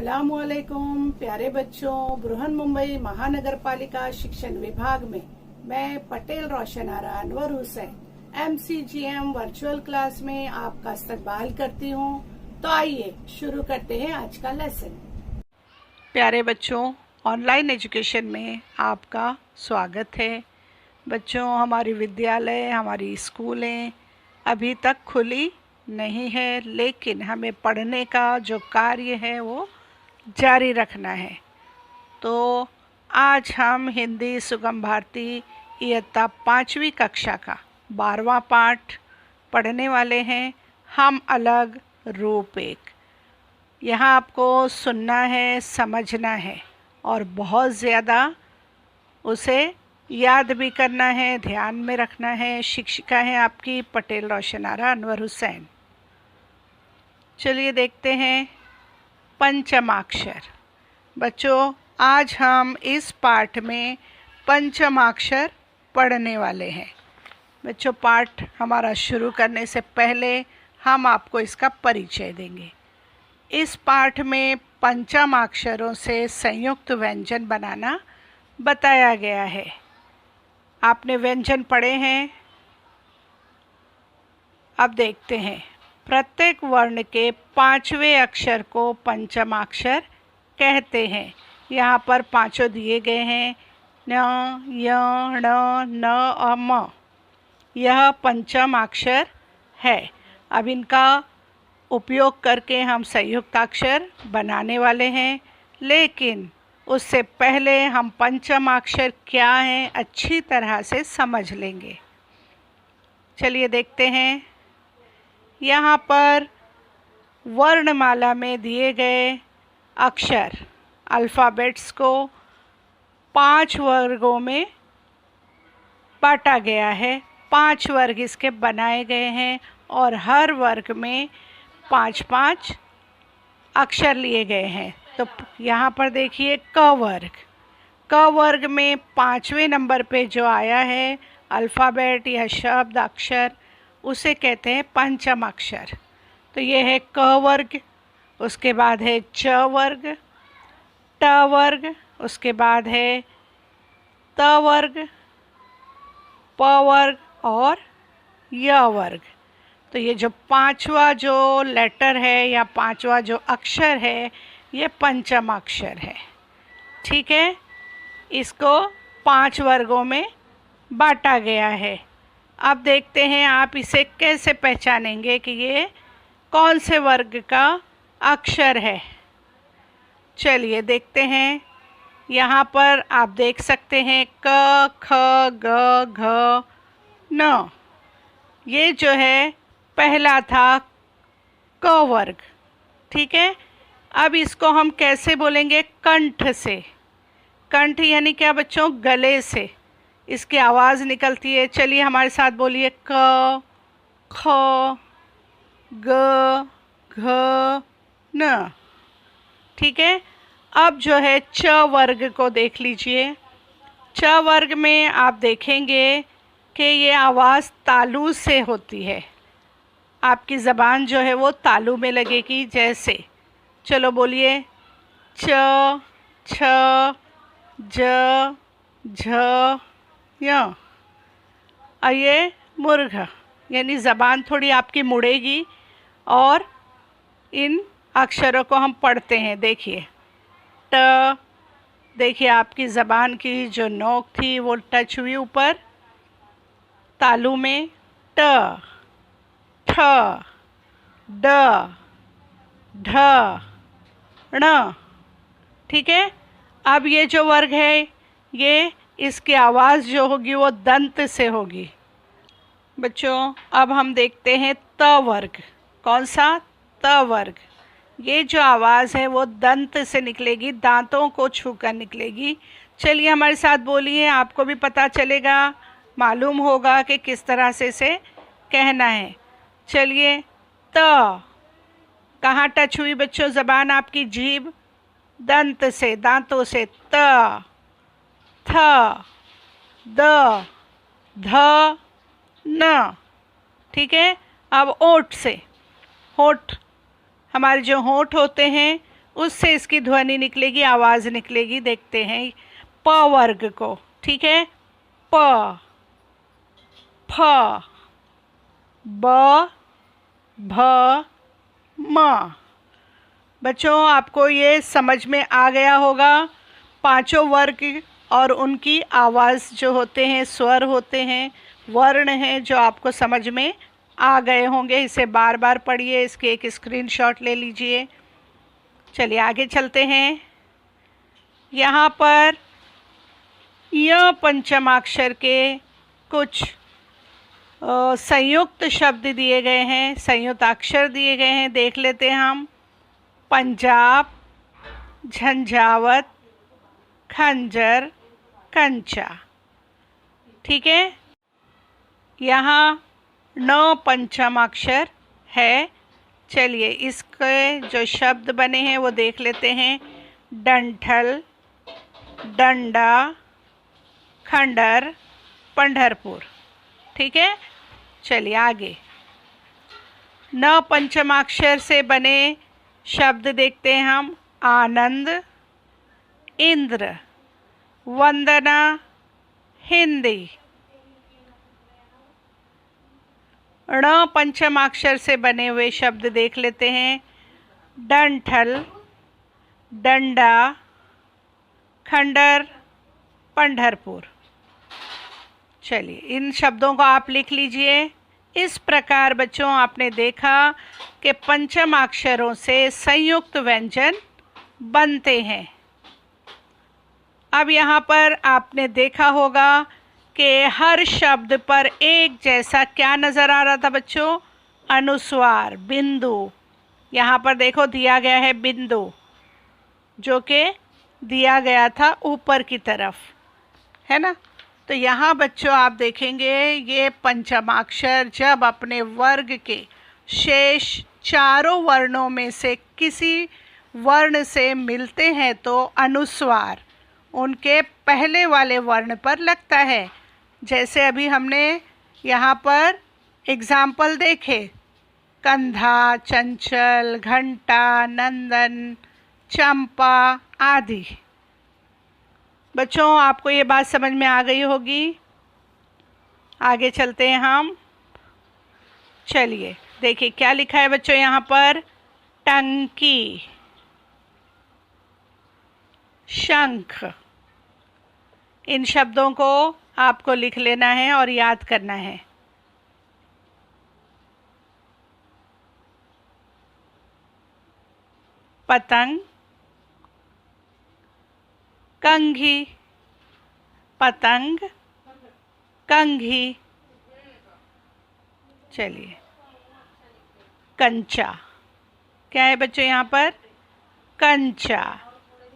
अस्सलामुअलैकुम प्यारे बच्चों, बृहन-मुंबई महानगर पालिका शिक्षण विभाग में मैं Patel Roshan Ara Anwar Hussain MCGM virtual class में आपका इस्तकबाल करती हूँ। तो आइए शुरू करते हैं आज का लेसन। प्यारे बच्चों, ऑनलाइन एजुकेशन में आपका स्वागत है। बच्चों, हमारी विद्यालय, हमारी स्कूलें अभी तक खुली नहीं है, लेकिन हमें पढ़ने का जो कार्य है वो जारी रखना है। तो आज हम हिंदी सुगम भारती इयत्ता 5वीं कक्षा का 12वां पाठ पढ़ने वाले हैं। हम अलग रूप एक। यहाँ आपको सुनना है, समझना है और बहुत ज़्यादा उसे याद भी करना है, ध्यान में रखना है। शिक्षिका है आपकी पटेल रोशन आरा अनवर हुसैन। चलिए देखते हैं पंचमाक्षर। बच्चों, आज हम इस पाठ में पंचमाक्षर पढ़ने वाले हैं। बच्चों, पाठ हमारा शुरू करने से पहले हम आपको इसका परिचय देंगे। इस पाठ में पंचमाक्षरों से संयुक्त व्यंजन बनाना बताया गया है। आपने व्यंजन पढ़े हैं, अब देखते हैं। प्रत्येक वर्ण के 5वें अक्षर को पंचमाक्षर कहते हैं। यहाँ पर पांचों दिए गए हैं, न, य, ण, न और म। यह पंचमाक्षर है। अब इनका उपयोग करके हम संयुक्ताक्षर बनाने वाले हैं, लेकिन उससे पहले हम पंचमाक्षर क्या हैं अच्छी तरह से समझ लेंगे। चलिए देखते हैं। यहाँ पर वर्णमाला में दिए गए अक्षर अल्फ़ाबेट्स को 5 वर्गों में बांटा गया है। 5 वर्ग इसके बनाए गए हैं और हर वर्ग में 5-5 अक्षर लिए गए हैं। तो यहाँ पर देखिए क वर्ग। क वर्ग में 5वें नंबर पे जो आया है अल्फ़ाबेट या शब्द अक्षर, उसे कहते हैं पंचम अक्षर। तो ये है क वर्ग, उसके बाद है च वर्ग, ट वर्ग, उसके बाद है त वर्ग, प वर्ग और य वर्ग। तो ये जो 5वां जो लेटर है या 5वां जो अक्षर है, ये पंचम अक्षर है। ठीक है, इसको 5 वर्गों में बांटा गया है। अब देखते हैं आप इसे कैसे पहचानेंगे कि ये कौन से वर्ग का अक्षर है। चलिए देखते हैं। यहाँ पर आप देख सकते हैं क, ख, ग, घ, न। ये जो है पहला था क वर्ग। ठीक है, अब इसको हम कैसे बोलेंगे? कंठ से। कंठ यानी क्या बच्चों? गले से इसकी आवाज़ निकलती है। चलिए हमारे साथ बोलिए क, ख, ग, घ, न। ठीक है, अब जो है च वर्ग को देख लीजिए। च वर्ग में आप देखेंगे कि ये आवाज़ तालु से होती है। आपकी ज़बान जो है वो तालु में लगेगी जैसे। चलो बोलिए च, छ, ज, झ, य। और ये मुर्घ, यानी ज़बान थोड़ी आपकी मुड़ेगी और इन अक्षरों को हम पढ़ते हैं। देखिए ट, देखिए आपकी ज़बान की जो नोक थी वो टच हुई ऊपर तालु में। ट, ठ, ड, ढ, ण। ठीक है, अब ये जो वर्ग है, ये इसकी आवाज़ जो होगी वो दंत से होगी। बच्चों, अब हम देखते हैं त वर्ग। कौन सा? त वर्ग। ये जो आवाज़ है वो दंत से निकलेगी, दांतों को छूकर निकलेगी। चलिए हमारे साथ बोलिए, आपको भी पता चलेगा, मालूम होगा कि किस तरह से इसे कहना है। चलिए त, कहाँ टच हुई बच्चों ज़बान आपकी? जीभ, दंत से, दांतों से। त, थ, द, ध, न। ठीक है, अब ओठ से। होठ, हमारे जो होठ होते हैं उससे इसकी ध्वनि निकलेगी, आवाज़ निकलेगी। देखते हैं प वर्ग को, ठीक है। प, फ, ब, भ, म। बच्चों आपको ये समझ में आ गया होगा। पांचों वर्ग और उनकी आवाज़ जो होते हैं, स्वर होते हैं, वर्ण हैं, जो आपको समझ में आ गए होंगे। इसे बार बार पढ़िए, इसके एक स्क्रीनशॉट ले लीजिए। चलिए आगे चलते हैं। यहाँ पर य पंचमाक्षर के कुछ संयुक्त शब्द दिए गए हैं, संयुक्ताक्षर दिए गए हैं। देख लेते हैं हम। पंजाब, झंझावत, खंजर, कंचा, ठीक है। यहाँ 9 पंचमाक्षर है। चलिए इसके जो शब्द बने हैं वो देख लेते हैं। डंठल, डंडा, खंडर, पंढरपुर, ठीक है। चलिए आगे 9 पंचमाक्षर से बने शब्द देखते हैं हम। आनंद, इंद्र, वंदना, हिंदी। ण पंचमाक्षर से बने हुए शब्द देख लेते हैं। डंठल, डंडा, खंडर, पंढरपुर। चलिए इन शब्दों को आप लिख लीजिए। इस प्रकार बच्चों आपने देखा कि पंचमाक्षरों से संयुक्त व्यंजन बनते हैं। अब यहाँ पर आपने देखा होगा कि हर शब्द पर एक जैसा क्या नज़र आ रहा था बच्चों? अनुस्वार, बिंदु। यहाँ पर देखो दिया गया है बिंदु, जो कि दिया गया था ऊपर की तरफ, है ना। तो यहाँ बच्चों आप देखेंगे ये पंचमाक्षर जब अपने वर्ग के शेष चारों वर्णों में से किसी वर्ण से मिलते हैं तो अनुस्वार उनके पहले वाले वर्ण पर लगता है। जैसे अभी हमने यहाँ पर एग्जाम्पल देखे, कंधा, चंचल, घंटा, नंदन, चंपा आदि। बच्चों आपको ये बात समझ में आ गई होगी। आगे चलते हैं हम। चलिए देखिए क्या लिखा है बच्चों यहाँ पर। टंकी, शंख। इन शब्दों को आपको लिख लेना है और याद करना है। पतंग, कंघी, पतंग, कंघी। चलिए कंचा, क्या है बच्चों यहाँ पर? कंचा।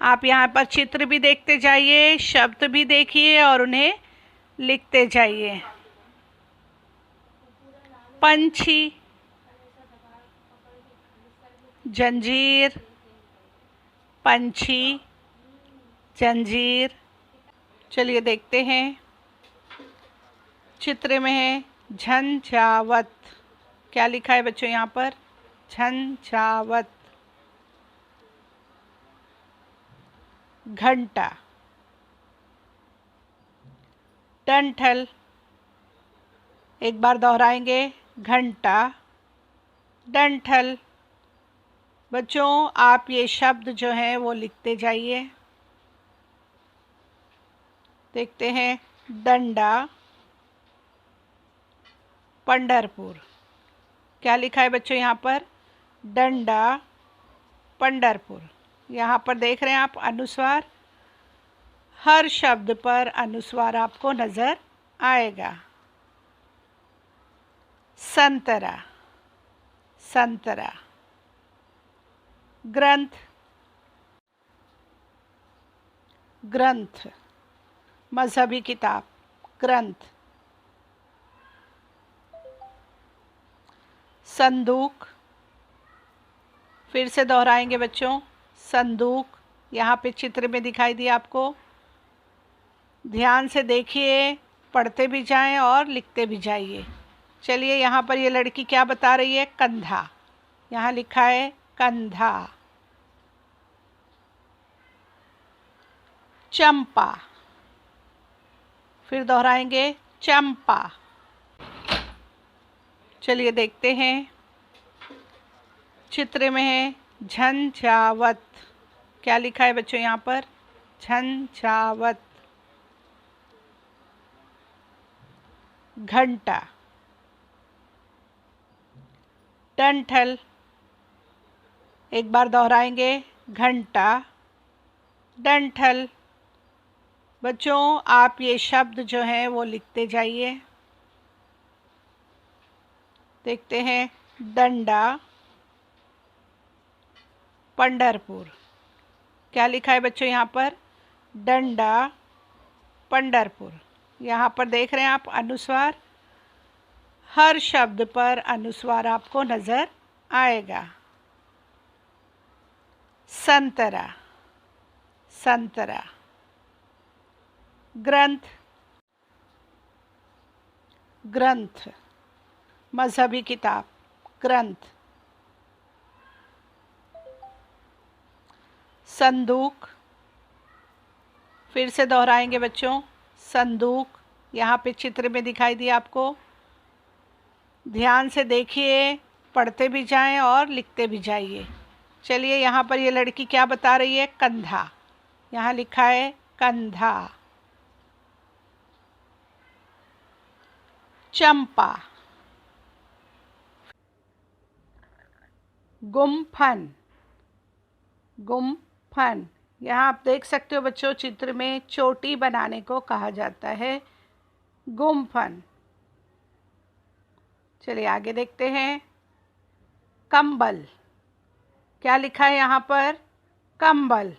आप यहाँ पर चित्र भी देखते जाइए, शब्द भी देखिए और उन्हें लिखते जाइए। पंछी, जंजीर, पंछी, जंजीर। चलिए देखते हैं, चित्र में है झंझावत। क्या लिखा है बच्चों यहाँ पर? झंझावत। घंटा, डंठल। एक बार दोहराएंगे, घंटा, डंठल। बच्चों आप ये शब्द जो हैं वो लिखते जाइए। देखते हैं, डंडा, पंढरपुर। क्या लिखा है बच्चों यहाँ पर? डंडा, पंढरपुर। यहाँ पर देख रहे हैं आप अनुस्वार, हर शब्द पर अनुस्वार आपको नज़र आएगा। संतरा, संतरा। ग्रंथ, ग्रंथ, मजहबी किताब, ग्रंथ। संदूक, फिर से दोहराएंगे बच्चों, संदूक। यहाँ पे चित्र में दिखाई दिया आपको, ध्यान से देखिए, पढ़ते भी जाएं और लिखते भी जाइए। चलिए यहाँ पर ये लड़की क्या बता रही है? कंधा। यहाँ लिखा है कंधा। चंपा। फिर दोहराएंगे, चंपा। चलिए देखते हैं, चित्र में है झंझावत। क्या लिखा है बच्चों यहाँ पर? झंझावत। घंटा। डंठल। एक बार दोहराएंगे, घंटा, डंठल। बच्चों आप ये शब्द जो हैं वो लिखते जाइए। देखते हैं, डंडा, पंढरपुर। क्या लिखा है बच्चों यहाँ पर? डंडा, पंढरपुर। यहाँ पर देख रहे हैं आप अनुस्वार, हर शब्द पर अनुस्वार आपको नजर आएगा। संतरा, संतरा। ग्रंथ, ग्रंथ, मजहबी किताब, ग्रंथ। संदूक। फिर से दोहराएंगे बच्चों, संदूक। यहाँ पे चित्र में दिखाई दिया आपको, ध्यान से देखिए, पढ़ते भी जाएं और लिखते भी जाइए। चलिए यहाँ पर ये लड़की क्या बता रही है? कंधा। यहाँ लिखा है कंधा। चंपा। गुम्फन, गुम्फन। यहाँ आप देख सकते हो बच्चों, चित्र में चोटी बनाने को कहा जाता है गुम्फन। चलिए आगे देखते हैं, कंबल। क्या लिखा है यहाँ पर? कंबल।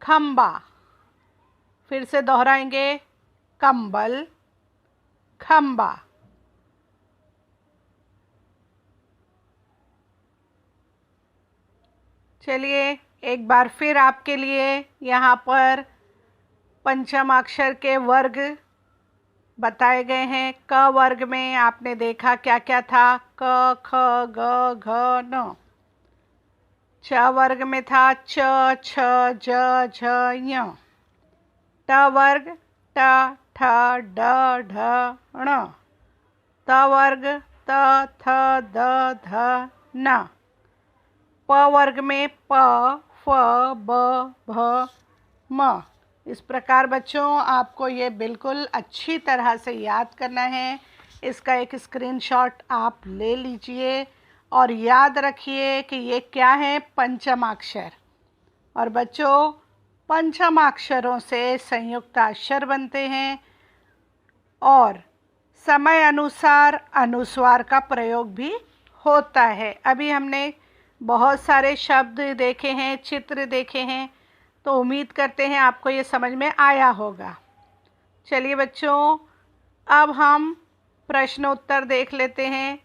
खंबा। फिर से दोहराएंगे, कंबल, खंबा। चलिए एक बार फिर आपके लिए यहाँ पर पंचमाक्षर के वर्ग बताए गए हैं। क वर्ग में आपने देखा क्या क्या था? क, ख, ग, घ, न। च वर्ग में था च, छ, ज, झ, ञ। ट वर्ग ट, ठ, ड, ढ, ण। त वर्ग त, थ, द, ध, न। प वर्ग में प, फ, ब, भ, म। इस प्रकार बच्चों आपको ये बिल्कुल अच्छी तरह से याद करना है। इसका एक स्क्रीनशॉट आप ले लीजिए और याद रखिए कि ये क्या है? पंचमाक्षर। और बच्चों पंचमाक्षरों से संयुक्त अक्षर बनते हैं और समय अनुसार अनुस्वार का प्रयोग भी होता है। अभी हमने बहुत सारे शब्द देखे हैं, चित्र देखे हैं, तो उम्मीद करते हैं आपको ये समझ में आया होगा। चलिए बच्चों अब हम प्रश्न उत्तर देख लेते हैं।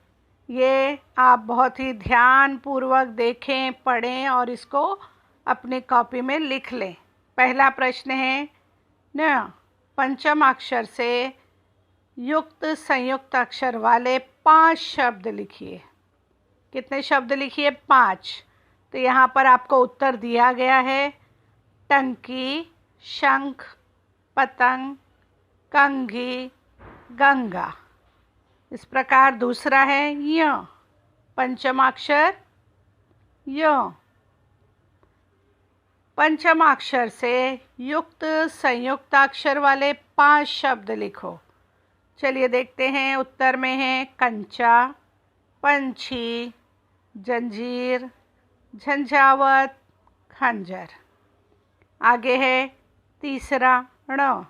ये आप बहुत ही ध्यानपूर्वक देखें, पढ़ें और इसको अपनी कॉपी में लिख लें। पहला प्रश्न है न पंचम अक्षर से युक्त संयुक्त अक्षर वाले 5 शब्द लिखिए। कितने शब्द लिखिए? 5। तो यहाँ पर आपको उत्तर दिया गया है, टंकी, शंख, पतंग, कंघी, गंगा। इस प्रकार दूसरा है य, पंचमाक्षर य। पंचमाक्षर से युक्त संयुक्त अक्षर वाले 5 शब्द लिखो। चलिए देखते हैं, उत्तर में है कंचा, पंछी, जंजीर, झंझावत, खंजर। आगे है तीसरा ण।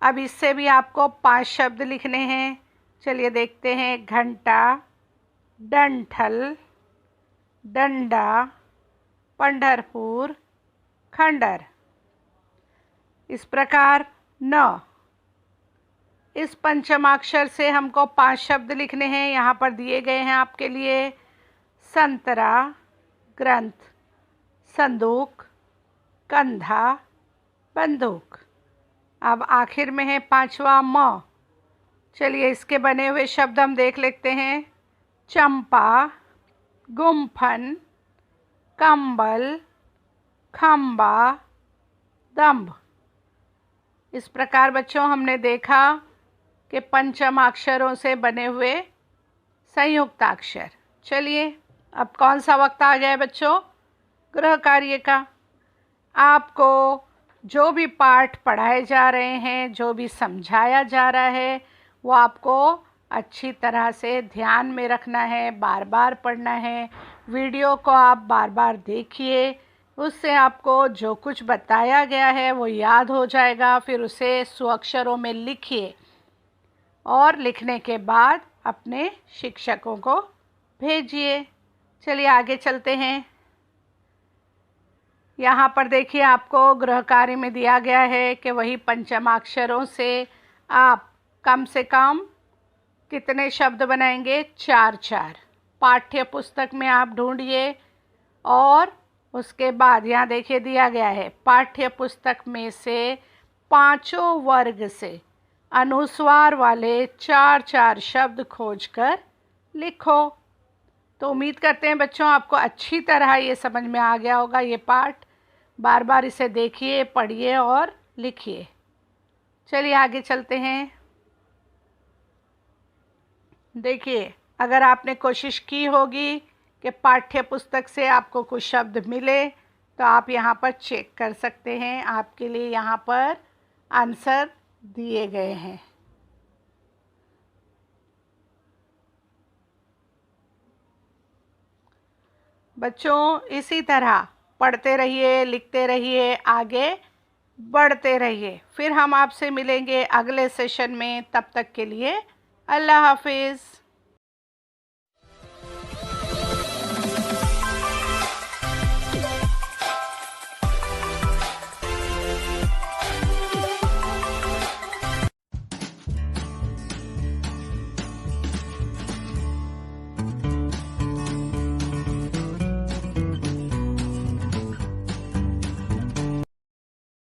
अब इससे भी आपको 5 शब्द लिखने हैं। चलिए देखते हैं, घंटा, डंठल, डंडा, पंढरपुर, खंडर। इस प्रकार न, इस पंचमाक्षर से हमको 5 शब्द लिखने हैं। यहाँ पर दिए गए हैं आपके लिए, संतरा, ग्रंथ, संदूक, कंधा, बंदूक। अब आखिर में है 5वां म। चलिए इसके बने हुए शब्द हम देख लेते हैं, चंपा, गुम्फन, कंबल, खंबा, दंभ। इस प्रकार बच्चों हमने देखा कि पंचमाक्षरों से बने हुए संयुक्ताक्षर। चलिए अब कौन सा वक्त आ गया है बच्चों? गृह कार्य का। आपको जो भी पाठ पढ़ाए जा रहे हैं, जो भी समझाया जा रहा है, वो आपको अच्छी तरह से ध्यान में रखना है, बार बार पढ़ना है। वीडियो को आप बार बार देखिए, उससे आपको जो कुछ बताया गया है वो याद हो जाएगा। फिर उसे स्वअक्षरों में लिखिए और लिखने के बाद अपने शिक्षकों को भेजिए। चलिए आगे चलते हैं। यहाँ पर देखिए आपको गृह कार्य में दिया गया है कि वही पंचमाक्षरों से आप कम से कम कितने शब्द बनाएंगे? 4-4। पाठ्य पुस्तक में आप ढूंढिए और उसके बाद यहाँ देखिए दिया गया है पाठ्य पुस्तक में से 5 वर्ग से अनुस्वार वाले 4-4 शब्द खोजकर लिखो। तो उम्मीद करते हैं बच्चों आपको अच्छी तरह ये समझ में आ गया होगा ये पाठ। बार बार इसे देखिए, पढ़िए और लिखिए। चलिए आगे चलते हैं। देखिए अगर आपने कोशिश की होगी कि पाठ्य पुस्तक से आपको कुछ शब्द मिले तो आप यहाँ पर चेक कर सकते हैं। आपके लिए यहाँ पर आंसर दिए गए हैं। बच्चों इसी तरह पढ़ते रहिए, लिखते रहिए, आगे बढ़ते रहिए। फिर हम आपसे मिलेंगे अगले सेशन में। तब तक के लिए अल्लाह हाफिज़।